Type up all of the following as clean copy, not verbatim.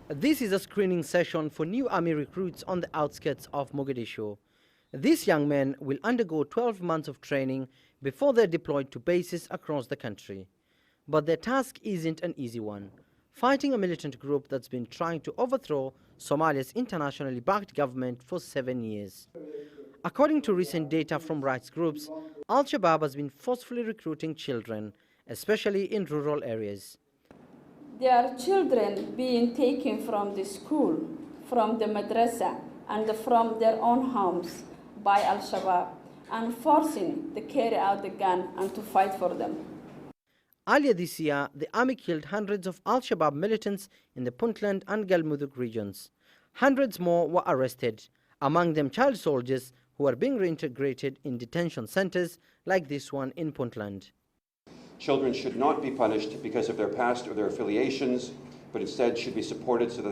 This is a screening session for new army recruits on the outskirts of Mogadishu. These young men will undergo 12 months of training before they're deployed to bases across the country. But their task isn't an easy one, fighting a militant group that's been trying to overthrow Somalia's internationally backed government for 7 years. According to recent data from rights groups, Al-Shabaab has been forcefully recruiting children, especially in rural areas. There are children being taken from the school, from the madrasa, and from their own homes by Al-Shabaab and forcing to carry out the gun and to fight for them. Earlier this year, the army killed hundreds of Al-Shabaab militants in the Puntland and Galmudug regions. Hundreds more were arrested, among them child soldiers who are being reintegrated in detention centers like this one in Puntland. Children should not be punished because of their past or their affiliations, but instead should be supported so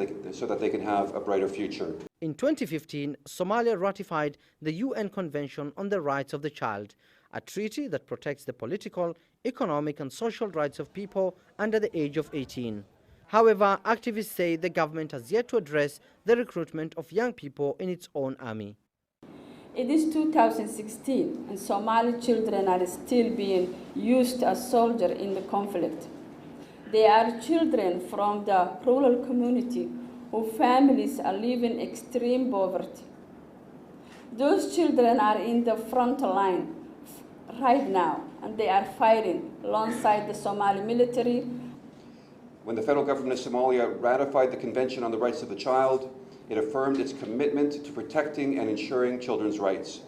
that they can have a brighter future. In 2015, Somalia ratified the UN Convention on the Rights of the Child, a treaty that protects the political, economic and social rights of people under the age of 18. However, activists say the government has yet to address the recruitment of young people in its own army. It is 2016 and Somali children are still being used as soldiers in the conflict. They are children from the rural community whose families are living extreme poverty. Those children are in the front line right now and they are fighting alongside the Somali military. When the federal government of Somalia ratified the Convention on the Rights of the Child, it affirmed its commitment to protecting and ensuring children's rights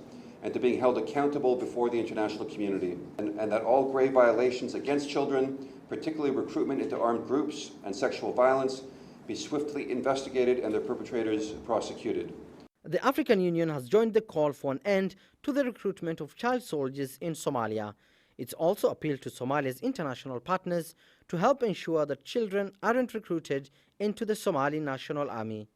and to being held accountable before the international community, and that all grave violations against children, particularly recruitment into armed groups and sexual violence, be swiftly investigated and their perpetrators prosecuted. The African Union has joined the call for an end to the recruitment of child soldiers in Somalia. It's also appealed to Somalia's international partners to help ensure that children aren't recruited into the Somali National Army.